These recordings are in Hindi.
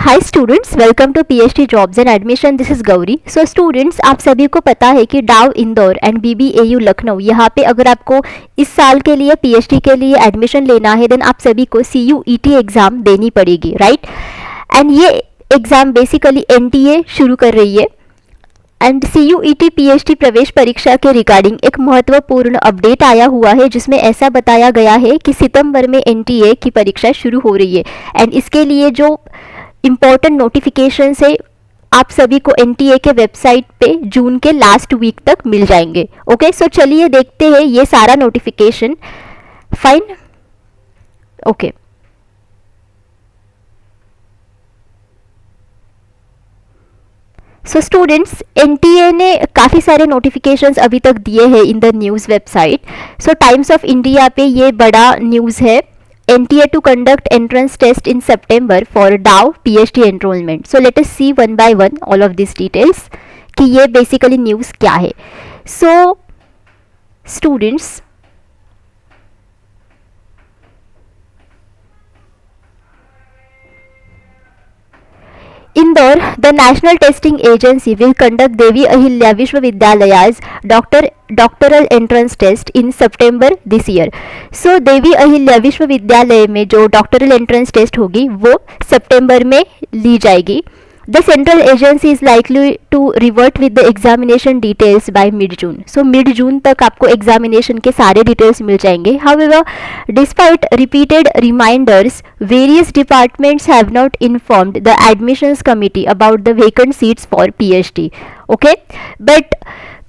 Hi students, welcome to PhD jobs and admission. This is Gauri. So students, आप सभी को पता है कि डाव इंदौर एंड बीबीएयू लखनऊ, यहाँ पे अगर आपको इस साल के लिए पीएचडी के लिए एडमिशन लेना है देन आप सभी को सीयूईटी एग्ज़ाम देनी पड़ेगी, राइट। एंड ये एग्ज़ाम बेसिकली एनटीए शुरू कर रही है। एंड सीयूईटी पीएचडी प्रवेश परीक्षा के रिगार्डिंग एक महत्वपूर्ण अपडेट आया हुआ है, जिसमें ऐसा बताया गया है कि सितंबर में एनटीए की परीक्षा शुरू हो रही है। एंड इसके लिए जो इम्पोर्टेंट नोटिफिकेशन है आप सभी को एनटीए के वेबसाइट पे जून के लास्ट वीक तक मिल जाएंगे। ओके, सो चलिए देखते हैं ये सारा notification. Fine, okay. So students, NTA ने काफ़ी सारे नोटिफिकेशंस अभी तक दिए हैं in the news website. So times of India पे ये बड़ा न्यूज़ है, NTA to conduct entrance test in September for DAO PhD enrollment. So let us see one by one all of these details कि ये basically news क्या है। So students, Indore, the National Testing Agency will conduct Devi Ahilya Vishwavidyalay's doctoral entrance test in September this year. So Devi Ahilya विश्वविद्यालय में जो डॉक्टरल एंट्रेंस टेस्ट होगी वो सितंबर में ली जाएगी। The central agency is likely to revert with the examination details by mid-June. So mid-June तक आपको examination के सारे details मिल जाएंगे। However, despite repeated reminders, various departments have not informed the admissions committee about the vacant seats for PhD. Okay, but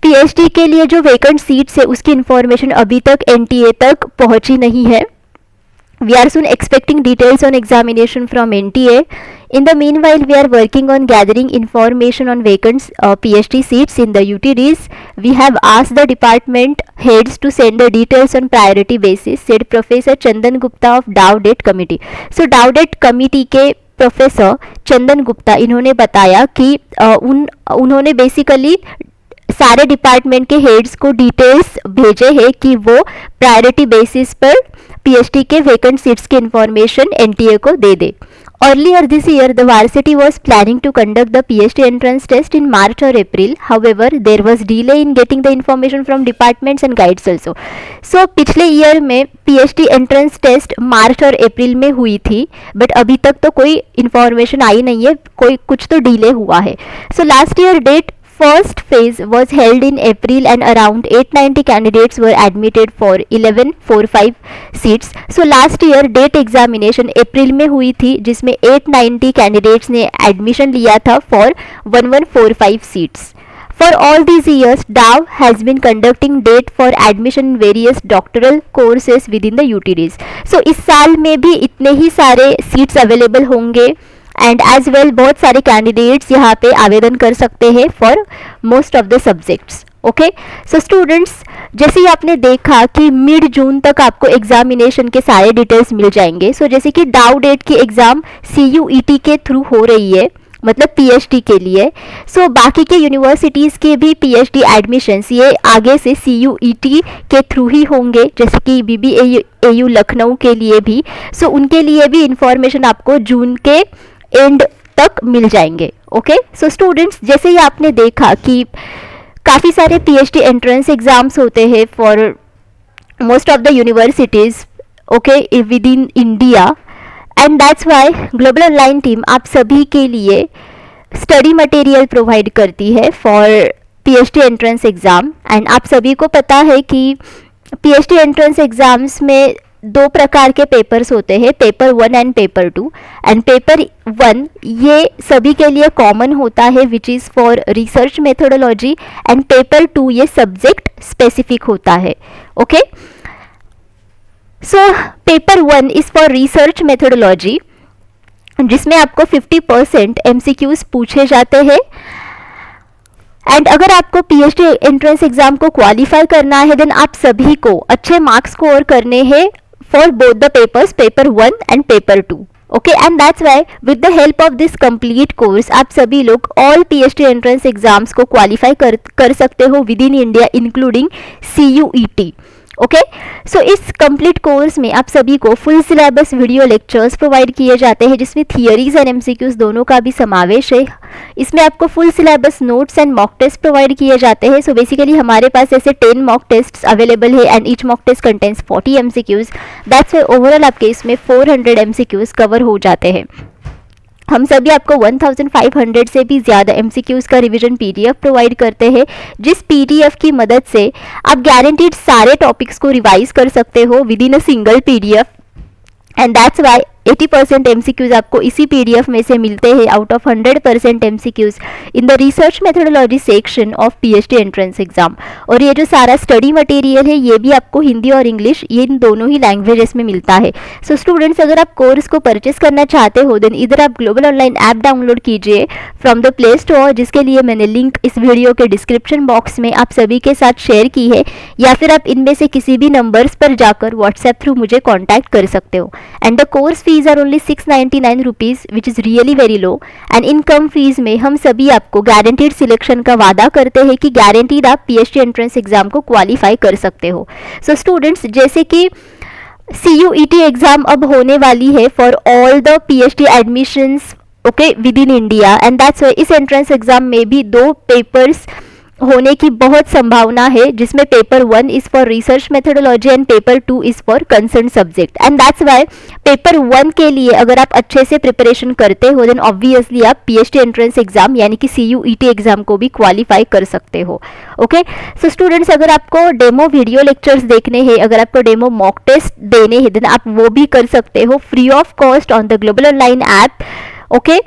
PhD के लिए जो vacant seats है उसकी information अभी तक NTA तक पहुंची नहीं है। We are soon expecting details on examination from NTA. In the meanwhile, we are working on gathering information on vacant PhD seats in the UTDs. We have asked the department heads to send the details on priority basis, said Professor Chandan Gupta of Dowdet Committee. So Dowdet Committee के प्रोफेसर चंदन गुप्ता इन्होंने बताया कि उन्होंने बेसिकली सारे डिपार्टमेंट के हेड्स को डिटेल्स भेजे हैं कि वो प्रायोरिटी बेसिस पर पीएचडी के वेकेंट सीट्स की इंफॉर्मेशन एनटीए को दे दे। Earlier this year, the varsity was planning to conduct the PhD entrance test in March or April. However, there was delay in getting the information from departments and guides also. So पिछले ईयर में PhD entrance test मार्च और अप्रैल में हुई थी, बट अभी तक तो कोई इन्फॉर्मेशन आई नहीं है, कुछ तो डिले हुआ है। So last year date first phase was held in April and around 890 candidates were admitted for 1145 seats. So last year date examination अप्रैल में हुई थी, जिसमें 890 candidates ने admission लिया था for 1145 seats. For all these years, DAO has been conducting date for admission in various doctoral courses within the UTDs. So इस साल में भी इतने ही सारे seats available होंगे एंड एज वेल बहुत सारे कैंडिडेट्स यहाँ पे आवेदन कर सकते हैं for most of the subjects. Okay, so students, जैसे ही आपने देखा कि मिड जून तक आपको एग्जामिनेशन के सारे डिटेल्स मिल जाएंगे। सो जैसे कि डाउडेट की एग्ज़ाम सीयूईटी के थ्रू हो रही है, मतलब पीएचडी के लिए। सो बाकी के यूनिवर्सिटीज़ के भी पीएचडी एडमिशन्स ये आगे से सीयूईटी के थ्रू ही होंगे, जैसे कि बीबीएयू लखनऊ के लिए भी। सो उनके लिए भी इंफॉर्मेशन आपको जून के एंड तक मिल जाएंगे। ओके, सो स्टूडेंट्स, जैसे ही आपने देखा कि काफ़ी सारे पीएचडी एंट्रेंस एग्जाम्स होते हैं for most of the universities, okay, with in India. And that's Y global online team आप सभी के लिए स्टडी मटेरियल प्रोवाइड करती है for PhD entrance exam. And आप सभी को पता है कि पीएचडी एंट्रेंस एग्ज़ाम्स में दो प्रकार के पेपर्स होते हैं, paper 1 and paper 2। And paper 1 ये सभी के लिए कॉमन होता है, which is for research methodology. And paper 2 ये सब्जेक्ट स्पेसिफिक होता है। Okay, so paper 1 is for research methodology, जिसमें आपको 50% MCQs पूछे जाते हैं। एंड अगर आपको पीएचडी एंट्रेंस एग्जाम को क्वालिफाई करना है देन आप सभी को अच्छे मार्क्स स्कोर करने हैं for both the papers, paper 1 and paper 2। Okay, and that's why with the help of this complete course आप सभी लोग ऑल पीएचडी एंट्रेंस एग्जाम्स को क्वालिफाई कर सकते हो with in India, including CUET. Okay. So इस कंप्लीट कोर्स में आप सभी को full syllabus video lectures provide किए जाते हैं जिसमें थियरीज एंड एमसीक्यूज दोनों का भी समावेश है। इसमें आपको full syllabus notes and mock test provide किए जाते हैं। सो बेसिकली हमारे पास ऐसे 10 मॉक टेस्ट अवेलेबल है and each mock test contains 40 MCQs. That's why overall आपके इसमें 400 एमसीक्यूज कवर हो जाते हैं। हम सभी आपको 1500 से भी ज़्यादा एमसीक्यूज़ का रिवीजन पीडीएफ प्रोवाइड करते हैं, जिस पीडीएफ की मदद से आप गारंटीड सारे टॉपिक्स को रिवाइज कर सकते हो with in a single PDF. And that's Y 80% MCQs आपको इसी पीडीएफ में से मिलते हैं out of 100% MCQs in the research methodology section of PhD entrance exam. और ये जो सारा स्टडी मटेरियल है ये भी आपको हिंदी और इंग्लिश ये इन दोनों ही लैंग्वेजेस में मिलता है। सो स्टूडेंट्स, अगर आप कोर्स को परचेस करना चाहते हो देन इधर आप ग्लोबल ऑनलाइन ऐप डाउनलोड कीजिए फ्रॉम द प्ले स्टोर, जिसके लिए मैंने लिंक इस वीडियो के डिस्क्रिप्शन बॉक्स में आप सभी के साथ शेयर की है, या फिर आप इनमें से किसी भी नंबर्स पर जाकर व्हाट्सएप थ्रू मुझे कॉन्टैक्ट कर सकते हो। And the course fees are only 699 rupees which is really very low. And income fees में हम सभी आपको गारंटीड सिलेक्शन का वादा करते हैं कि गारंटीड आप पीएचडी एंट्रेंस एग्जाम को क्वालिफाई कर सकते हो। सो स्टूडेंट्स, जैसे कि CUET एग्जाम अब होने वाली है for all the PhD admissions okay with in India, and that's Y इस एंट्रेंस एग्जाम में भी 2 पेपर्स होने की बहुत संभावना है, जिसमें paper 1 is for research methodology and paper 2 is for concern subject. And that's Y paper 1 के लिए अगर आप अच्छे से प्रिपरेशन करते हो देन ऑब्वियसली आप पीएचडी एंट्रेंस एग्जाम यानी कि CUET एग्जाम को भी क्वालिफाई कर सकते हो। ओके। सो स्टूडेंट्स, अगर आपको डेमो वीडियो लेक्चर्स देखने हैं, अगर आपको डेमो मॉक टेस्ट देने हैं देन आप वो भी कर सकते हो free of cost on the global online app. Okay.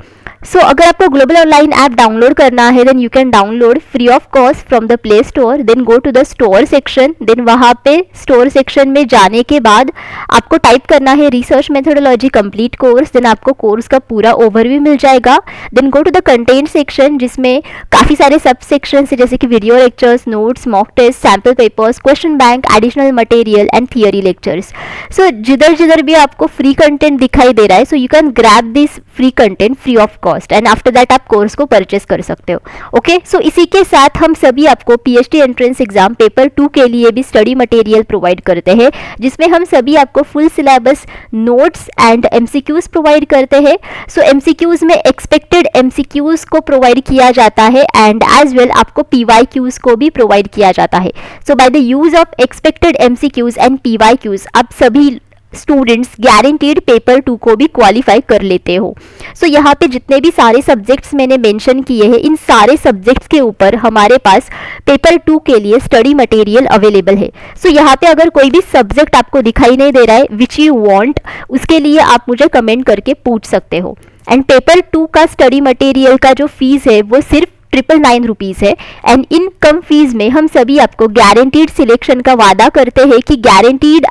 So अगर आपको ग्लोबल ऑनलाइन ऐप डाउनलोड करना है then you can download free of cost from the play store, then go to the store section, then वहाँ पे स्टोर सेक्शन में जाने के बाद आपको टाइप करना है research methodology complete course, then आपको कोर्स का पूरा ओवरव्यू मिल जाएगा। Then go to the content section जिसमें काफ़ी सारे सब सेक्शन है जैसे कि video lectures, notes, mock test, sample papers, question bank, additional material and theory lectures. So जिधर जिधर भी आपको फ्री कंटेंट दिखाई दे रहा है so you can grab this free content free of cost and after that आप कोर्स को परचेस कर सकते हो। ओके। सो इसी के साथ हम सभी आपको पीएचडी एंट्रेंस एग्जाम पेपर 2 के लिए भी स्टडी मटेरियल प्रोवाइड करते हैं, जिसमें हम सभी आपको full syllabus notes and MCQs provide करते हैं। सो एमसीक्यूज में एक्सपेक्टेड एमसीक्यूज को प्रोवाइड किया जाता है एंड एज वेल आपको पीवाईक्यूज को भी प्रोवाइड किया जाता है। So by the use of expected MCQs and PYQs आप सभी स्टूडेंट्स गारंटीड पेपर 2 को भी क्वालिफाई कर लेते हो। सो यहाँ पे जितने भी सारे सब्जेक्ट्स मैंने मेंशन किए हैं इन सारे सब्जेक्ट्स के ऊपर हमारे पास पेपर 2 के लिए स्टडी मटेरियल अवेलेबल है। सो यहाँ पे अगर कोई भी सब्जेक्ट आपको दिखाई नहीं दे रहा है विच यू वांट, उसके लिए आप मुझे कमेंट करके पूछ सकते हो। एंड पेपर 2 का स्टडी मटेरियल का जो फीस है वो सिर्फ 999 रुपीज़ है। एंड इन कम फीस में हम सभी आपको गारंटीड सिलेक्शन का वादा करते हैं कि गारंटीड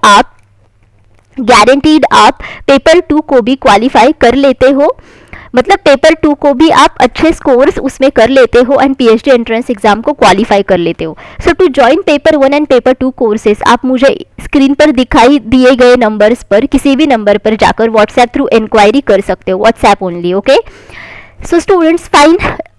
आप पेपर 2 को भी क्वालिफाई कर लेते हो, मतलब पेपर 2 को भी आप अच्छे स्कोर्स उसमें कर लेते हो एंड पीएचडी एंट्रेंस एग्जाम को क्वालिफाई कर लेते हो। So to join paper 1 and paper 2 courses आप मुझे स्क्रीन पर दिखाई दिए गए नंबर्स पर किसी भी नंबर पर जाकर व्हाट्सएप थ्रू इंक्वायरी कर सकते हो, WhatsApp only. Okay. So students, fine,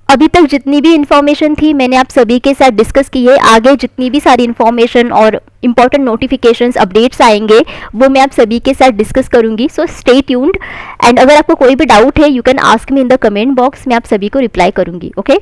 अभी तक जितनी भी इन्फॉर्मेशन थी मैंने आप सभी के साथ डिस्कस की है। आगे जितनी भी सारी इन्फॉर्मेशन और इंपॉर्टेंट नोटिफिकेशंस अपडेट्स आएंगे वो मैं आप सभी के साथ डिस्कस करूंगी। सो स्टे ट्यून्ड एंड अगर आपको कोई भी डाउट है you can ask me in the comment box, मैं आप सभी को रिप्लाई करूंगी। ओके।